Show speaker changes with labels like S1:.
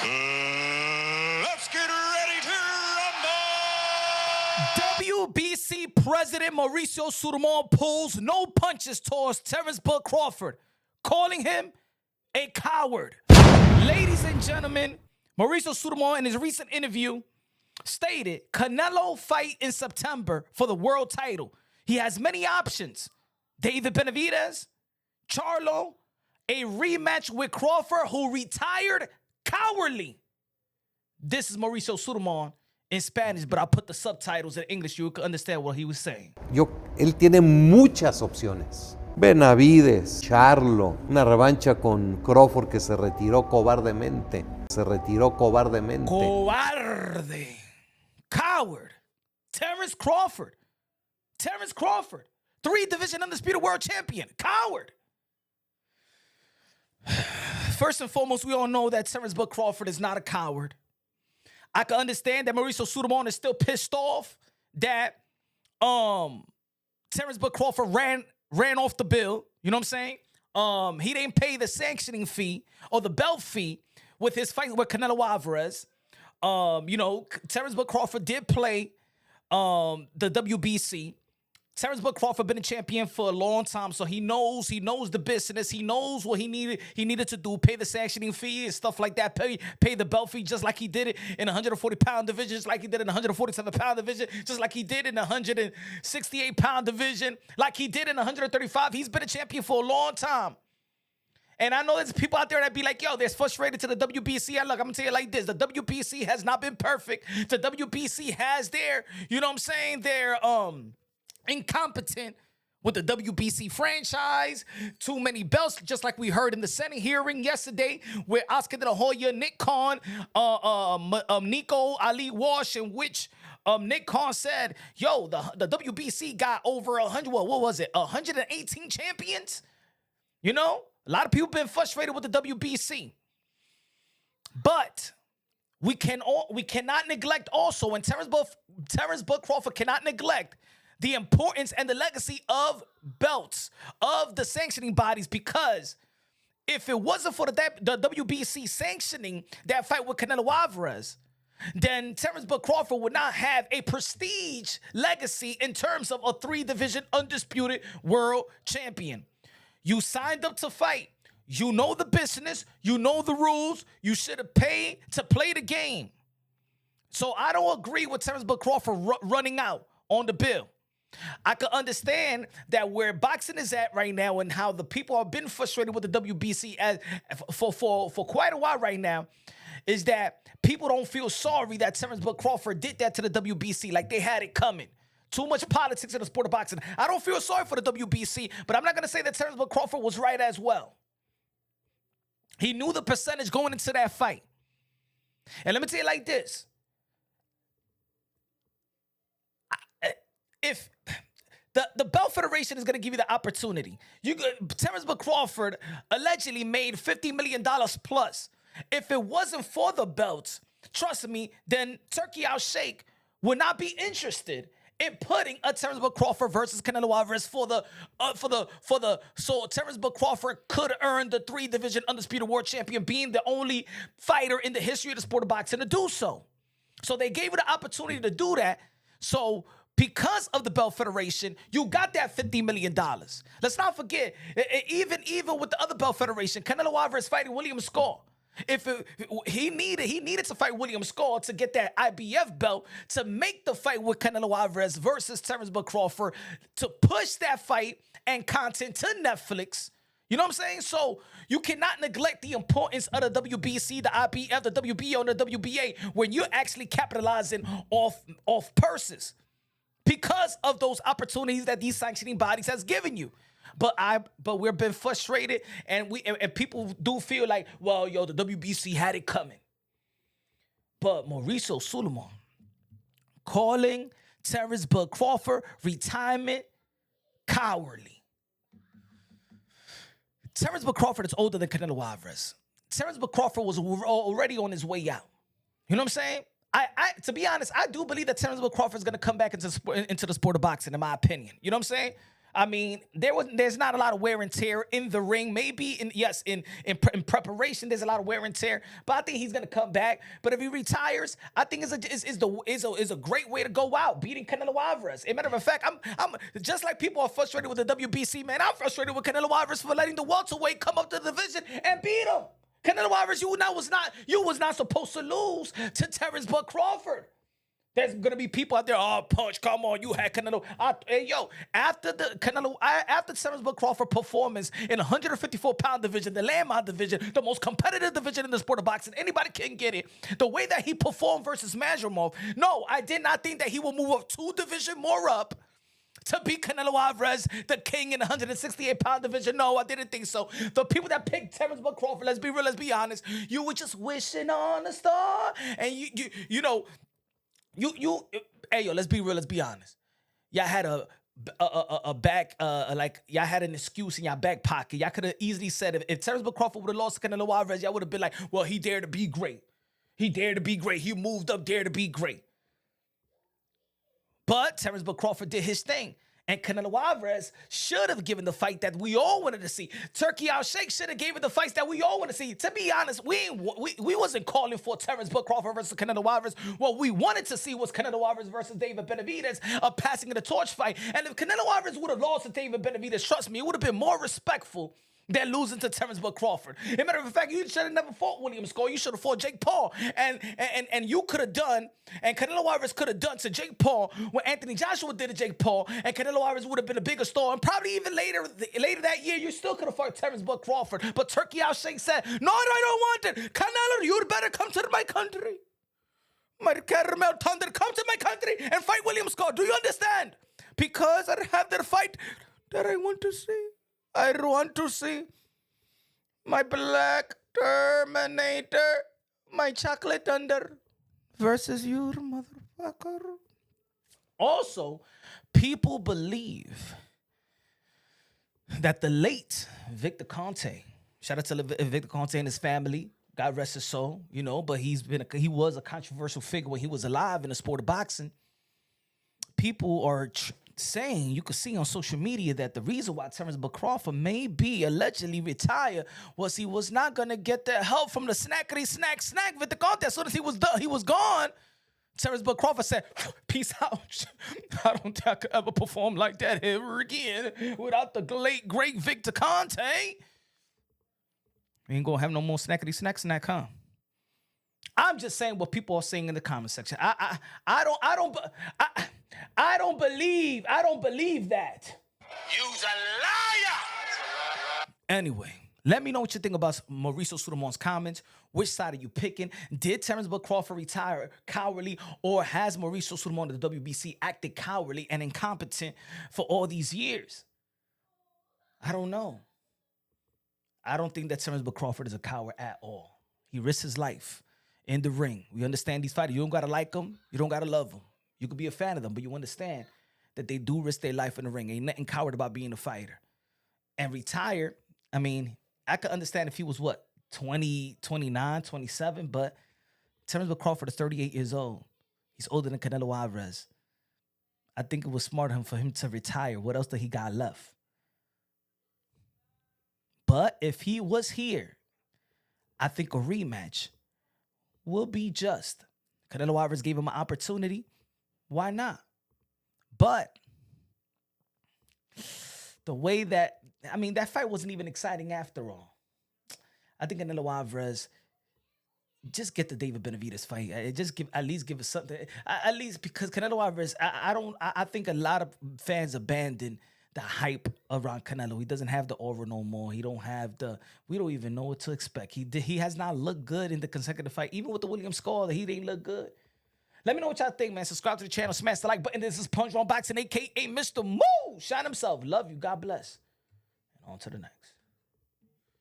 S1: Let's get ready to rumble!
S2: WBC President Mauricio Sulaimán pulls no punches towards Terence Crawford, calling him a coward. Ladies and gentlemen, Mauricio Sulaimán in his recent interview stated Canelo fight in September for the world title. He has many options. David Benavidez, Charlo, a rematch with Crawford, who retired cowardly. This is Mauricio Sulaimán in Spanish, but I put the subtitles in English so you can understand what he was saying.
S3: Él tiene muchas opciones. Benavidez, Charlo, una revancha con Crawford que se retiró cobardemente.
S2: Cobarde. Coward. Terence Crawford. 3-division undisputed world champion. Coward. First and foremost, we all know that Terence Crawford is not a coward. I can understand that Mauricio Sulaimán is still pissed off that Terence Crawford ran off the bill. You know what I'm saying? He didn't pay the sanctioning fee or the belt fee with his fight with Canelo Alvarez. Terence Crawford did play the WBC. Terence Crawford been a champion for a long time, so he knows the business. He knows what he needed to do, pay the sanctioning fee and stuff like that, pay the belt fee just like he did it in the 140-pound division, just like he did in the 147-pound division, just like he did in the 168-pound division, like he did in the 135. He's been a champion for a long time. And I know there's people out there that be like, yo, they're frustrated to the WBC. And look, I'm going to tell you like this. The WBC has not been perfect. The WBC has their, you know what I'm saying, their incompetent with the WBC franchise, too many belts, just like we heard in the Senate hearing yesterday with Oscar De La Hoya, Nick Khan, Nico Ali Walsh, in which Nick Khan said, yo, the WBC got over 118 champions? You know, a lot of people been frustrated with the WBC. But we cannot neglect also, and Terence Crawford cannot neglect the importance and the legacy of belts, of the sanctioning bodies, because if it wasn't for the WBC sanctioning that fight with Canelo Alvarez, then Terence Crawford would not have a prestige legacy in terms of a 3-division undisputed world champion. You signed up to fight. You know the business. You know the rules. You should have paid to play the game. So I don't agree with Terence Crawford running out on the bill. I can understand that where boxing is at right now and how the people have been frustrated with the WBC for quite a while right now is that people don't feel sorry that Terence Crawford did that to the WBC like they had it coming. Too much politics in the sport of boxing. I don't feel sorry for the WBC, but I'm not going to say that Terence Crawford was right as well. He knew the percentage going into that fight. And let me tell you like this. If the Belt Federation is going to give you the opportunity, Terence Crawford allegedly made $50 million plus. If it wasn't for the belts, trust me, then Turkey Al Sheikh would not be interested in putting a Terence Crawford versus Canelo Alvarez so Terence Crawford could earn the 3-division undisputed world champion, being the only fighter in the history of the sport of boxing to do so. So they gave you the opportunity to do that. So because of the Belt Federation, you got that $50 million. Let's not forget, even with the other Belt Federation, Canelo Alvarez fighting William Score. He needed to fight William Score to get that IBF belt to make the fight with Canelo Alvarez versus Terence Crawford, to push that fight and content to Netflix. You know what I'm saying? So you cannot neglect the importance of the WBC, the IBF, the WBO, and the WBA when you're actually capitalizing off purses, because of those opportunities that these sanctioning bodies has given you. But we've been frustrated, and people do feel like, well, yo, the WBC had it coming. But Mauricio Sulaimán calling Terence Crawford retirement cowardly. Terence Crawford is older than Canelo Alvarez. Terence Crawford was already on his way out. You know what I'm saying? To be honest, I do believe that Terence Crawford is going to come back into the sport of boxing, in my opinion. You know what I'm saying? I mean, there's not a lot of wear and tear in the ring. Maybe in preparation, there's a lot of wear and tear. But I think he's gonna come back. But if he retires, I think is a great way to go out, beating Canelo Alvarez. As a matter of fact, I'm just like people are frustrated with the WBC, man. I'm frustrated with Canelo Alvarez for letting the welterweight come up to the division and beat him. Canelo Alvarez, you was not supposed to lose to Terence Crawford. There's gonna be people out there. Oh, Punch, come on, you had Canelo. After Terence Crawford performance in the 154-pound division, the landmine division, the most competitive division in the sport of boxing, anybody can get it. The way that he performed versus Mazurov, no, I did not think that he will move up 2 division more up to beat Canelo Alvarez, the king in the 168-pound division. No, I didn't think so. The people that picked Terence Crawford, let's be real, let's be honest, you were just wishing on a star, and you know. Hey yo, let's be real, let's be honest. Y'all had a back, like y'all had an excuse in your back pocket. Y'all could have easily said if Terence Crawford would have lost to Canelo Alvarez, y'all would have been like, well, he dared to be great. He dared to be great. He moved up, dared to be great. But Terence Crawford did his thing. And Canelo Alvarez should have given the fight that we all wanted to see. Turkey Al Sheikh should have given the fights that we all want to see. To be honest, we wasn't calling for Terence Crawford versus Canelo Alvarez. What we wanted to see was Canelo Alvarez versus David Benavidez, a passing of the torch fight. And if Canelo Alvarez would have lost to David Benavidez, trust me, it would have been more respectful than losing to Terence Crawford. As a matter of fact, you should have never fought William Score. You should have fought Jake Paul. And you could have done, and Canelo Alvarez could have done to Jake Paul what Anthony Joshua did to Jake Paul, and Canelo Alvarez would have been a bigger star. And probably even later that year, you still could have fought Terence Crawford. But Turkey Al Sheikh said, no, I don't want it. Canelo, you'd better come to my country. My caramel thunder, come to my country and fight William Scott. Do you understand? Because I have the fight that I want to see. I want to see my black Terminator, my chocolate thunder versus you, motherfucker. Also, people believe that the late Victor Conte, shout out to Victor Conte and his family, God rest his soul, but he was a controversial figure when he was alive in the sport of boxing. People are saying, you could see on social media, that the reason why Terence Crawford may be allegedly retired was he was not going to get the help from the snack with the contest. As soon as he was done, he was gone. Terence Crawford said, peace out. I don't think I could ever perform like that ever again without the late, great Victor Conte. We ain't going to have no more snack, huh? I'm just saying what people are saying in the comment section. I don't believe that.
S1: You's a liar.
S2: Anyway, let me know what you think about Mauricio Sulaimán's comments. Which side are you picking? Did Terence Crawford retire cowardly, or has Mauricio Sulaimán of the WBC acted cowardly and incompetent for all these years? I don't know. I don't think that Terence Crawford is a coward at all. He risked his life in the ring. We understand these fighters. You don't got to like them. You don't got to love them. You could be a fan of them, but you understand that they do risk their life in the ring. Ain't nothing coward about being a fighter. And retired, I mean, I could understand if he was, 20, 29, 27, but Terence Crawford is 38 years old. He's older than Canelo Alvarez. I think it was smart for him to retire. What else did he got left? But if he was here, I think a rematch will be just. Canelo Alvarez gave him an opportunity. Why not? But the way that fight wasn't even exciting after all. I think Canelo Alvarez, just get the David Benavidez fight. At least give us something. At least because Canelo Alvarez, I think a lot of fans abandoned the hype around Canelo. He doesn't have the aura no more. We don't even know what to expect. He has not looked good in the consecutive fight. Even with the Williams score, he didn't look good. Let me know what y'all think, man. Subscribe to the channel. Smash the like button. This is Punch on Boxing, a.k.a. Mr. Moo. Shine himself. Love you. God bless. And on to the next.